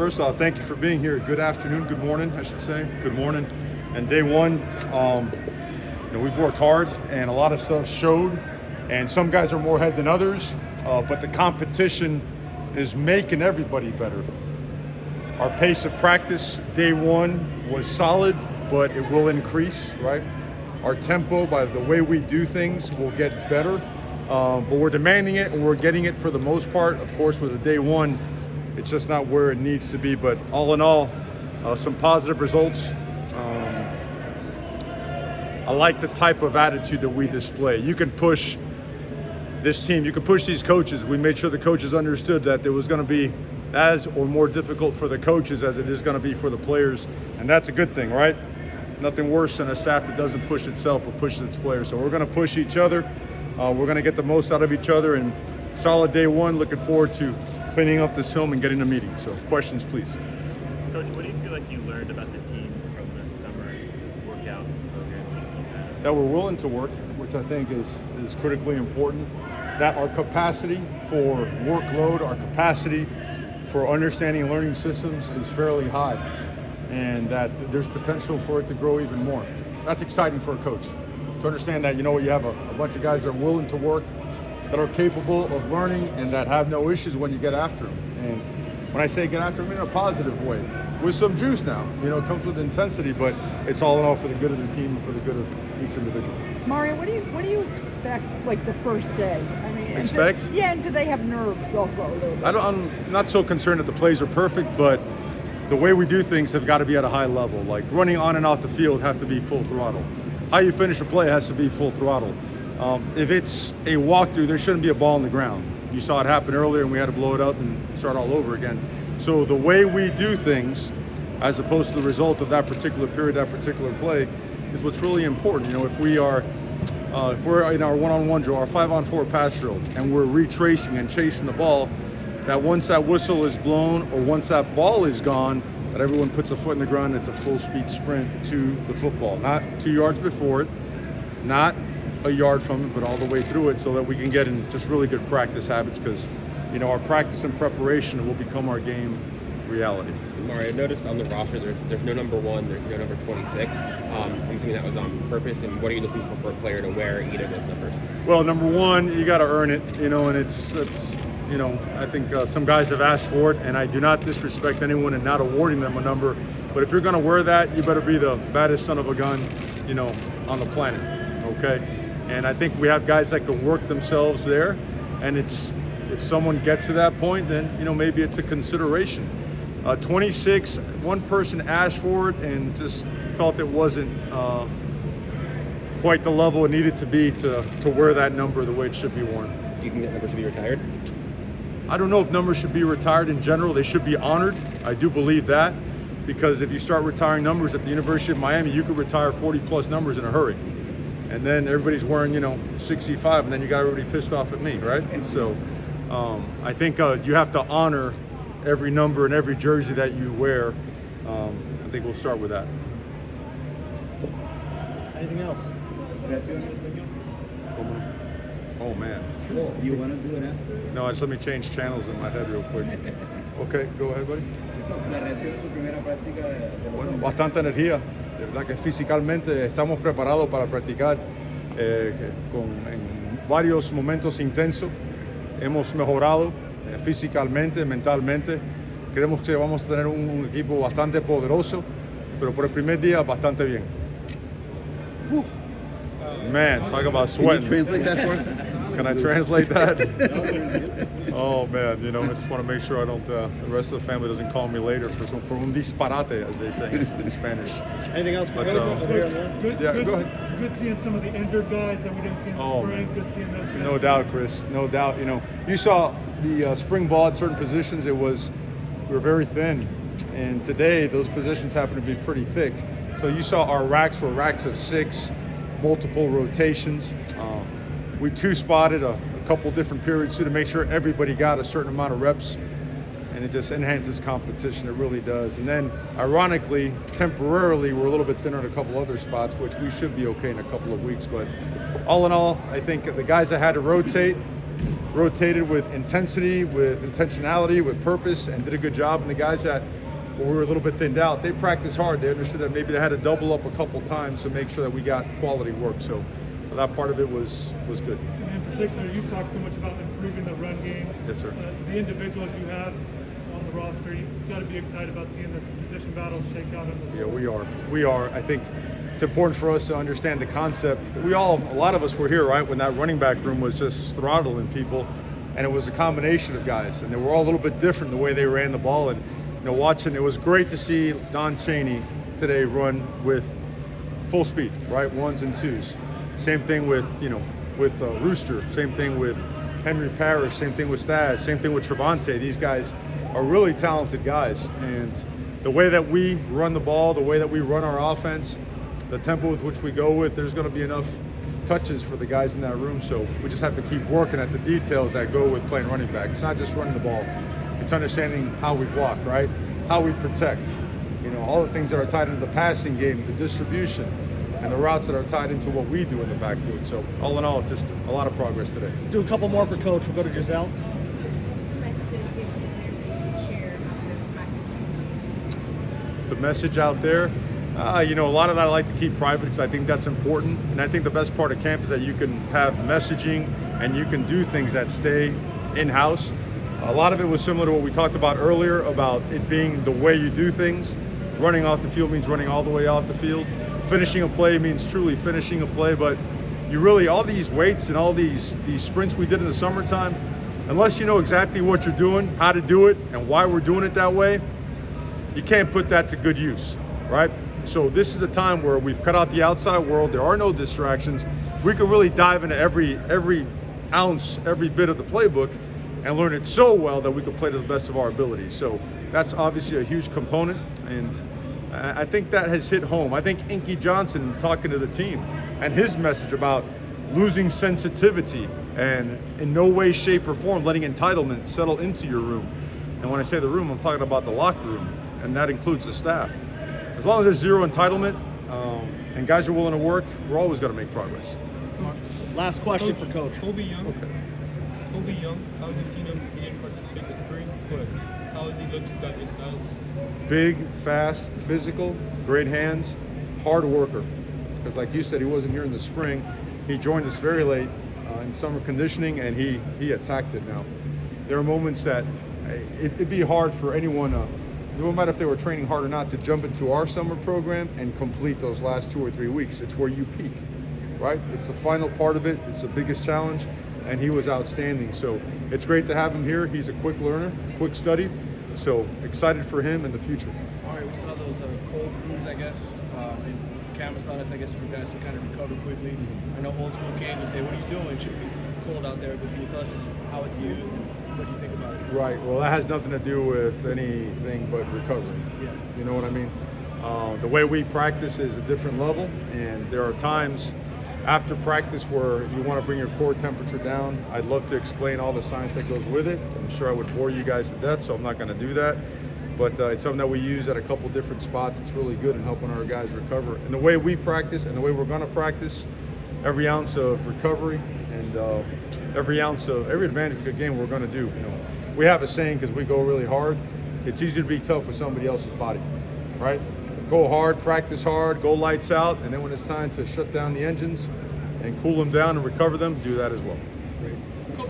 first off, thank you for being here. Good afternoon, good morning, I should say. Good morning. And day one, we've worked hard and a lot of stuff showed. And some guys are more ahead than others, but the competition is making everybody better. Our pace of practice, day one, was solid, but it will increase, right? Our tempo, by the way we do things, will get better. But we're demanding it and we're getting it for the most part. Of course, with the day one, it's just not where it needs to be. But all in all, some positive results. I like the type of attitude that we display. You can push this team, you can push these coaches. We made sure the coaches understood that it was going to be as or more difficult for the coaches as it is going to be for the players. And that's a good thing, right? Nothing worse than a staff that doesn't push itself or pushes its players. So we're going to push each other. We're going to get the most out of each other. And solid day one, looking forward to cleaning up this film and getting a meeting. So questions, please. Coach, what do you feel like you learned about the team from the summer workout program? That we're willing to work, which I think is critically important. That our capacity for workload, our capacity for understanding and learning systems is fairly high, and that there's potential for it to grow even more. That's exciting for a coach to understand that, you have a bunch of guys that are willing to work, that are capable of learning, and that have no issues when you get after them. And when I say get after them in a positive way, with some juice now, it comes with intensity, but it's all in all for the good of the team and for the good of each individual. Mario, what do you expect, like, the first day? I mean, Expect? And do they have nerves also a little bit? I'm not so concerned that the plays are perfect, but the way we do things have got to be at a high level. Like running on and off the field have to be full throttle. How you finish a play has to be full throttle. If it's a walkthrough, there shouldn't be a ball on the ground. You saw it happen earlier and we had to blow it up and start all over again. So the way we do things, as opposed to the result of that particular period, that particular play, is what's really important. If we're in our one-on-one drill, our 5-on-4 pass drill, and we're retracing and chasing the ball, that once that whistle is blown or once that ball is gone, that everyone puts a foot in the ground, it's a full-speed sprint to the football. Not 2 yards before it, not a yard from it, but all the way through it, so that we can get in just really good practice habits, because our practice and preparation will become our game reality. Mario, I noticed on the roster there's no number 1, there's no number 26. I'm assuming that was on purpose. And what are you looking for a player to wear either of those numbers? Well, number 1, you got to earn it, and it's I think some guys have asked for it, and I do not disrespect anyone in not awarding them a number. But if you're going to wear that, you better be the baddest son of a gun, on the planet. Okay, and I think we have guys that can work themselves there, and if someone gets to that point, then maybe it's a consideration. 26, one person asked for it and just felt it wasn't quite the level it needed to be to wear that number the way it should be worn. Do you think that number should be retired? I don't know if numbers should be retired in general. They should be honored. I do believe that, because if you start retiring numbers at the University of Miami, you could retire 40-plus numbers in a hurry. And then everybody's wearing, 65, and then you got everybody pissed off at me, right? So I think you have to honor every number and every jersey that you wear. I think we'll start with that. Anything else? Oh man. Sure. You want to do it after? No, just let me change channels in my head real quick. Okay, go ahead, buddy. La reacción de tu primera práctica de Bueno, bastante energía. De verdad que físicamente estamos preparados para practicar en varios momentos intensos. Hemos mejorado físicamente, mentalmente. Creemos que vamos a tener un equipo bastante poderoso, pero por el primer día bastante bien. Man, talk about sweating. Can you translate that for us? Can I translate that? Oh man, I just want to make sure I don't. The rest of the family doesn't call me later for un disparate, as they say in Spanish. Anything else for But, Coach? Yeah, go ahead. Good seeing some of the injured guys that we didn't see in the Oh, spring. man. Good seeing those guys. No doubt, Chris. No doubt. You saw the spring ball at certain positions. We were very thin, and today those positions happen to be pretty thick. So you saw our racks were racks of 6, multiple rotations. We two-spotted a couple different periods too to make sure everybody got a certain amount of reps, and it just enhances competition. It really does. And then, ironically, temporarily, we're a little bit thinner in a couple other spots, which we should be okay in a couple of weeks. But all in all, I think the guys that had to rotate rotated with intensity, with intentionality, with purpose, and did a good job. And the guys that we were a little bit thinned out, they practiced hard. They understood that maybe they had to double up a couple times to make sure that we got quality work. So that part of it was good. And in particular, you've talked so much about improving the run game. Yes, sir. The individuals you have on the roster, you've got to be excited about seeing this position battle shake out. Yeah, we are. We are. I think it's important for us to understand the concept. A lot of us were here, right, when that running back room was just throttling people, and it was a combination of guys, and they were all a little bit different the way they ran the ball. And watching, it was great to see Don Chaney today run with full speed, right, ones and twos. Same thing with Rooster. Same thing with Henry Parrish. Same thing with Thad. Same thing with Trevante. These guys are really talented guys, and the way that we run the ball, the way that we run our offense, the tempo with which we go with, there's going to be enough touches for the guys in that room. So we just have to keep working at the details that go with playing running back. It's not just running the ball. It's understanding how we block, right? How we protect. All the things that are tied into the passing game, the distribution, and the routes that are tied into what we do in the backfield. So all in all, just a lot of progress today. Let's do a couple more for Coach. We'll go to Giselle. The message out there, a lot of that I like to keep private because I think that's important. And I think the best part of camp is that you can have messaging and you can do things that stay in-house. A lot of it was similar to what we talked about earlier about it being the way you do things. Running off the field means running all the way off the field. Finishing a play means truly finishing a play. But you really, all these weights and all these sprints we did in the summertime, unless you know exactly what you're doing, how to do it, and why we're doing it that way, you can't put that to good use, right? So this is a time where we've cut out the outside world. There are no distractions. We can really dive into every ounce, every bit of the playbook and learn it so well that we can play to the best of our abilities. So that's obviously a huge component, and I think that has hit home. I think Inky Johnson talking to the team and his message about losing sensitivity and in no way, shape, or form letting entitlement settle into your room. And when I say the room, I'm talking about the locker room, and that includes the staff. As long as there's zero entitlement and guys are willing to work, we're always going to make progress. Last question for Coach. Kobe Young, how have you seen him in participate this spring? But how has he looked got his size? Big, fast, physical, great hands, hard worker. Because like you said, he wasn't here in the spring. He joined us very late in summer conditioning, and he attacked it now. There are moments that it'd be hard for anyone, no matter if they were training hard or not, to jump into our summer program and complete those last 2 or 3 weeks. It's where you peak, right? It's the final part of it. It's the biggest challenge, and he was outstanding. So it's great to have him here. He's a quick learner, quick study. So excited for him in the future. All right, we saw those cold rooms, I guess, and cameras on us, I guess, for guys to kind of recover quickly. I know old school Kane would say, what are you doing? It should be cold out there, but can you tell us just how it's used and what do you think about it? Right, well, that has nothing to do with anything but recovery. Yeah. You know what I mean? The way we practice is a different level, and there are times after practice where you want to bring your core temperature down. I'd love to explain all the science that goes with it. I'm sure I would bore you guys to death, so I'm not going to do that. But it's something that we use at a couple different spots. It's really good in helping our guys recover. And the way we practice and the way we're going to practice, every ounce of recovery and every advantage of a good game we're going to do. We have a saying because we go really hard. It's easy to be tough with somebody else's body, right? Go hard, practice hard, go lights out, and then when it's time to shut down the engines and cool them down and recover them, do that as well. Great.